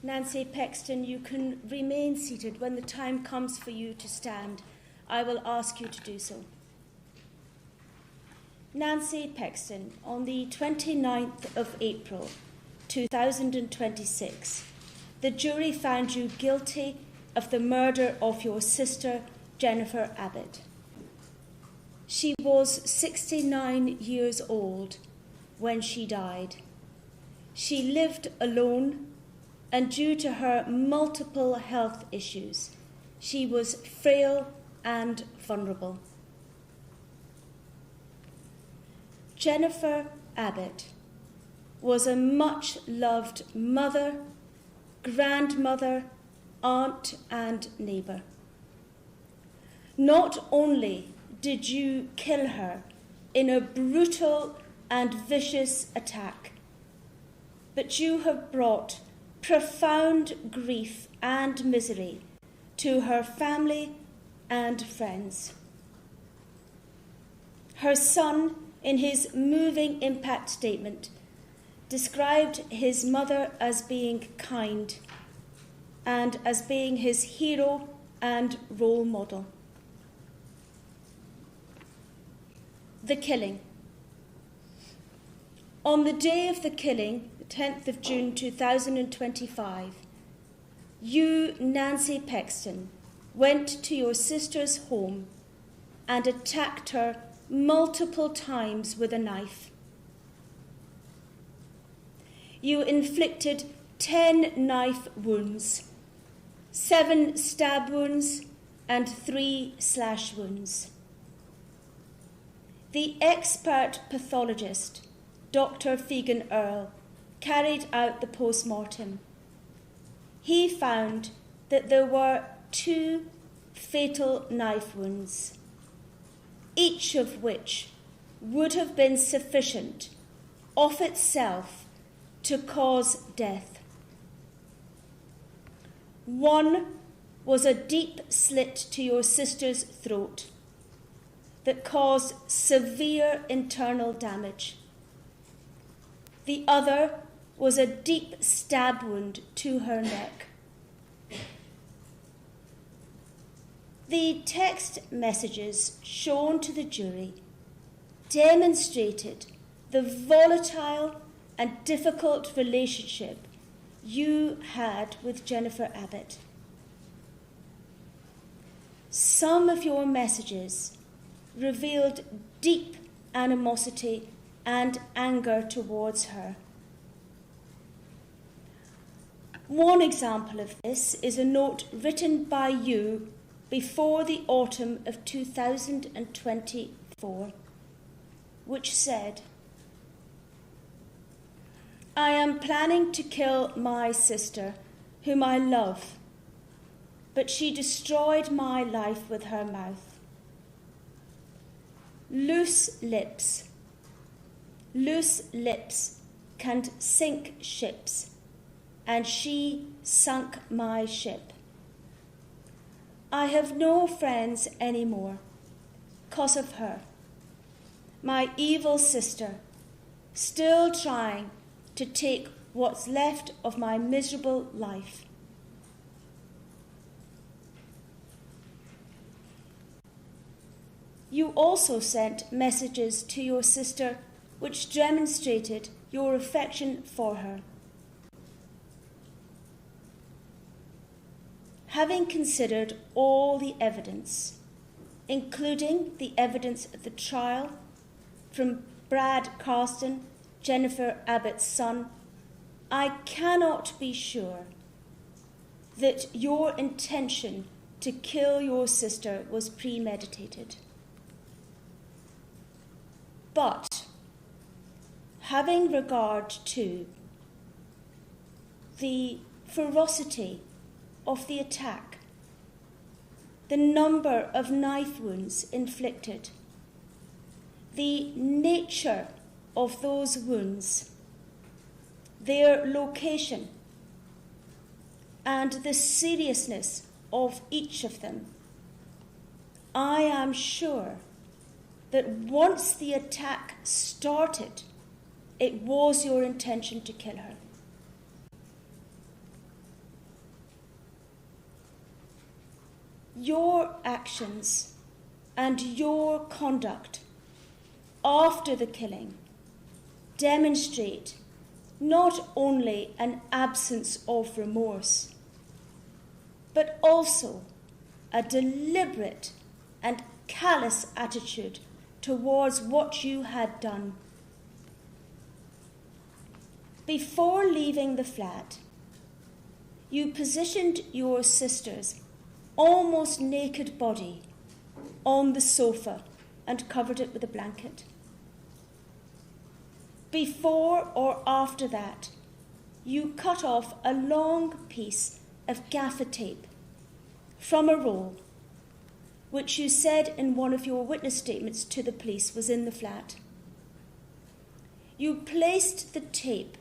Nancy Pexton, you can remain seated. When the time comes for you to stand, I will ask you to do so. Nancy Pexton, on the 29th of April 2026, the jury found you guilty of the murder of your sister, Jennifer Abbott. She was 69 years old when she died. She lived alone, and due to her multiple health issues, she was frail and vulnerable. Jennifer Abbott was a much-loved mother, grandmother, aunt, and neighbour. Not only did you kill her in a brutal and vicious attack, but you have brought profound grief and misery to her family and friends. Her son, in his moving impact statement, described his mother as being kind and as being his hero and role model. The killing. On the day of the killing, the 10th of June 2025, you, Nancy Pexton, went to your sister's home and attacked her multiple times with a knife. You inflicted 10 knife wounds, 7 stab wounds, and 3 slash wounds. The expert pathologist, Dr. Fegan Earle, carried out the post-mortem. He found that there were 2 fatal knife wounds, each of which would have been sufficient of itself to cause death. One was a deep slit to your sister's throat that caused severe internal damage. The other was a deep stab wound to her neck. The text messages shown to the jury demonstrated the volatile and difficult relationship you had with Jennifer Abbott. Some of your messages revealed deep animosity and anger towards her. One example of this is a note written by you before the autumn of 2024, which said, "I am planning to kill my sister, whom I love, but she destroyed my life with her mouth. Loose lips can sink ships, and she sunk my ship. I have no friends anymore, 'cause of her, my evil sister, still trying to take what's left of my miserable life." You also sent messages to your sister which demonstrated your affection for her. Having considered all the evidence, including the evidence at the trial from Brad Carston, Jennifer Abbott's son, I cannot be sure that your intention to kill your sister was premeditated. But having regard to the ferocity of the attack, the number of knife wounds inflicted, the nature of those wounds, their location, and the seriousness of each of them, I am sure that once the attack started, it was your intention to kill her. your actions and your conduct after the killing demonstrate not only an absence of remorse, but also a deliberate and callous attitude towards what you had done. Before leaving the flat, you positioned your sister's almost naked body on the sofa and covered it with a blanket. Before or after that, you cut off a long piece of gaffer tape from a roll, which you said in one of your witness statements to the police was in the flat. You placed the tape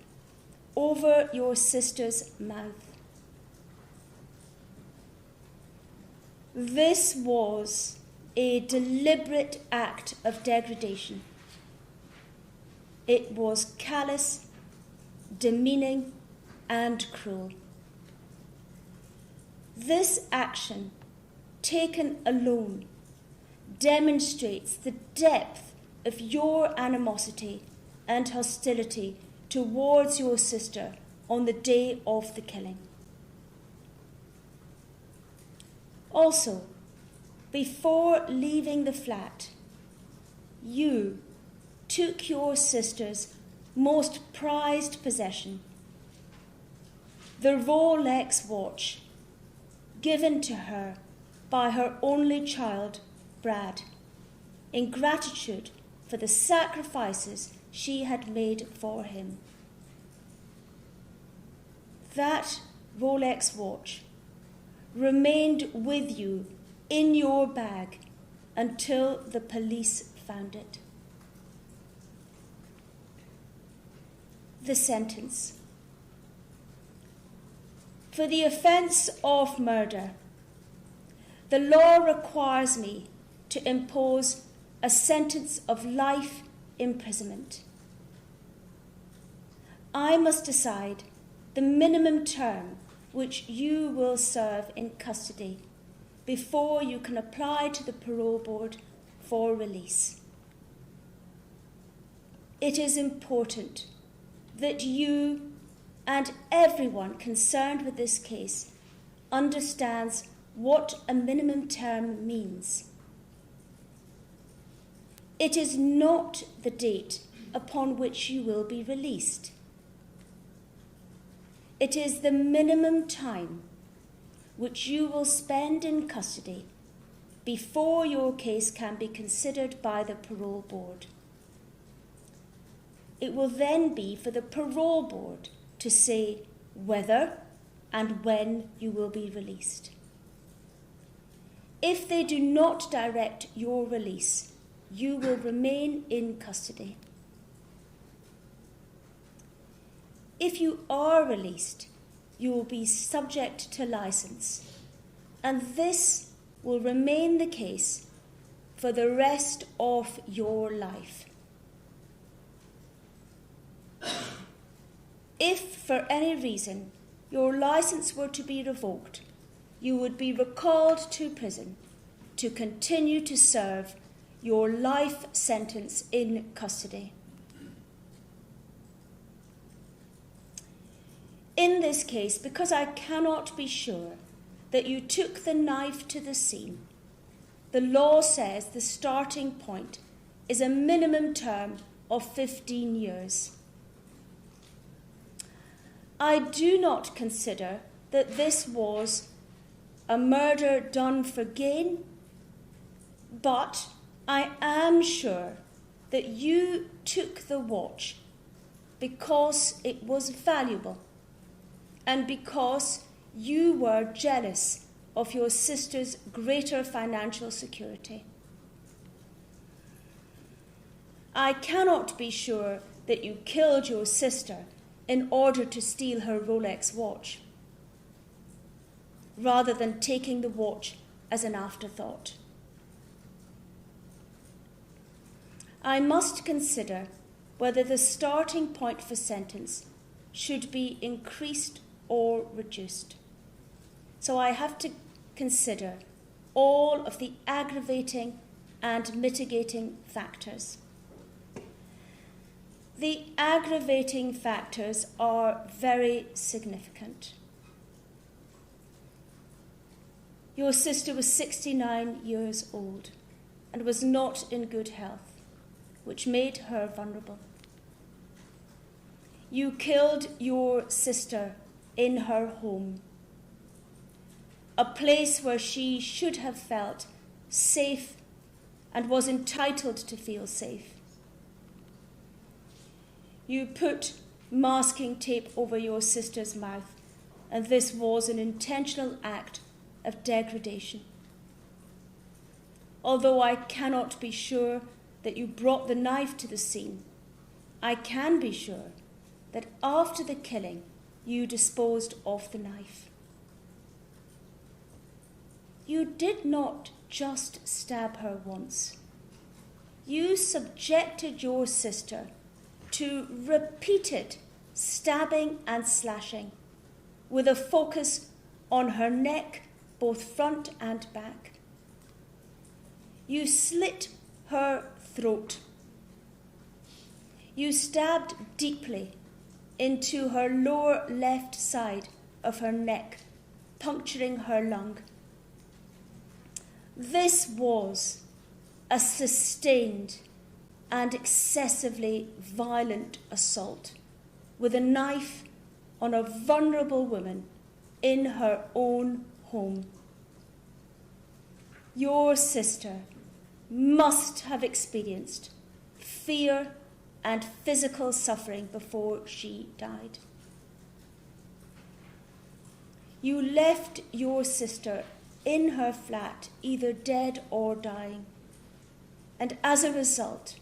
over your sister's mouth. This was a deliberate act of degradation. It was callous, demeaning, and cruel. This action, taken alone, demonstrates the depth of your animosity and hostility towards your sister on the day of the killing. Also, before leaving the flat, you took your sister's most prized possession, the Rolex watch given to her by her only child, Brad, in gratitude for the sacrifices she had made for him. That Rolex watch remained with you in your bag until the police found it. The sentence. For the offence of murder, the law requires me to impose a sentence of life imprisonment. I must decide the minimum term which you will serve in custody before you can apply to the parole board for release. It is important that you and everyone concerned with this case understands what a minimum term means. It is not the date upon which you will be released. It is the minimum time which you will spend in custody before your case can be considered by the parole board. It will then be for the parole board to say whether and when you will be released. If they do not direct your release, you will remain in custody. If you are released, you will be subject to licence, and this will remain the case for the rest of your life. If for any reason your licence were to be revoked, you would be recalled to prison to continue to serve your life sentence in custody. In this case, because I cannot be sure that you took the knife to the scene, the law says the starting point is a minimum term of 15 years. I do not consider that this was a murder done for gain, but I am sure that you took the watch because it was valuable and because you were jealous of your sister's greater financial security. I cannot be sure that you killed your sister in order to steal her Rolex watch, rather than taking the watch as an afterthought. I must consider whether the starting point for sentence should be increased or reduced. So I have to consider all of the aggravating and mitigating factors. The aggravating factors are very significant. Your sister was 69 years old and was not in good health, which made her vulnerable. You killed your sister in her home, a place where she should have felt safe and was entitled to feel safe. You put masking tape over your sister's mouth, and this was an intentional act of degradation. Although I cannot be sure that you brought the knife to the scene, I can be sure that after the killing, you disposed of the knife. You did not just stab her once. You subjected your sister to repeated stabbing and slashing with a focus on her neck, both front and back. You slit her throat. You stabbed deeply into her lower left side of her neck, puncturing her lung. This was a sustained and excessively violent assault with a knife on a vulnerable woman in her own home. Your sister must have experienced fear and physical suffering before she died. You left your sister in her flat, either dead or dying, and as a result,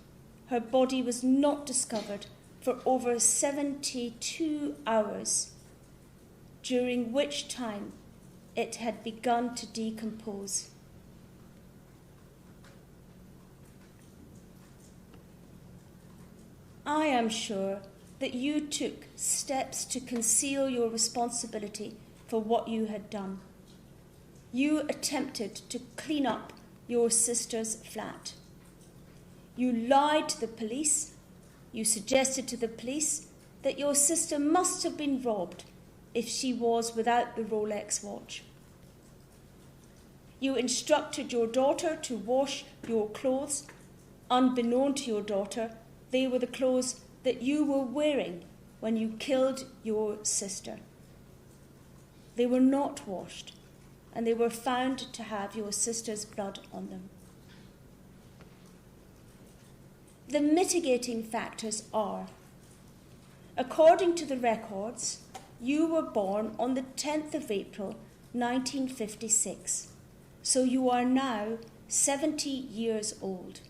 her body was not discovered for over 72 hours, during which time it had begun to decompose. I am sure that you took steps to conceal your responsibility for what you had done. You attempted to clean up your sister's flat. You lied to the police. You suggested to the police that your sister must have been robbed if she was without the Rolex watch. You instructed your daughter to wash your clothes. Unbeknown to your daughter, they were the clothes that you were wearing when you killed your sister. They were not washed, and they were found to have your sister's blood on them. The mitigating factors are, according to the records, you were born on the 10th of April, 1956, so you are now 70 years old.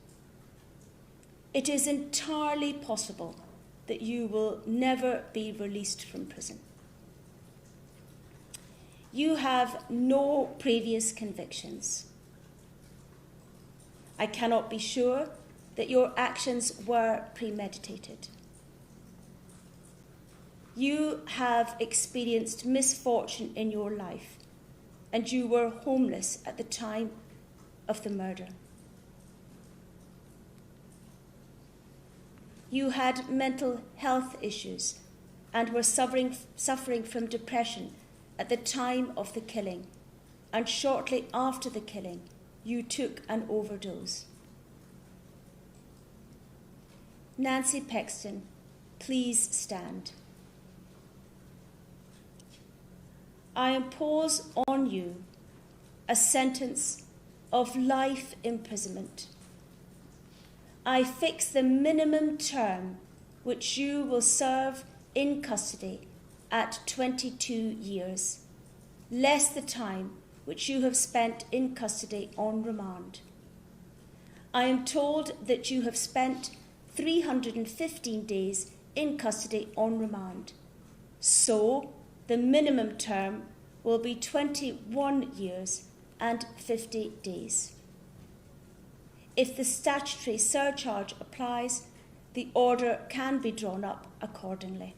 It is entirely possible that you will never be released from prison. You have no previous convictions. I cannot be sure that your actions were premeditated. You have experienced misfortune in your life, and you were homeless at the time of the murder. You had mental health issues and were suffering from depression at the time of the killing, and shortly after the killing, you took an overdose. Nancy Pexton, please stand. I impose on you a sentence of life imprisonment. I fix the minimum term which you will serve in custody at 22 years, less the time which you have spent in custody on remand. I am told that you have spent 315 days in custody on remand, so the minimum term will be 21 years and 50 days. If the statutory surcharge applies, the order can be drawn up accordingly.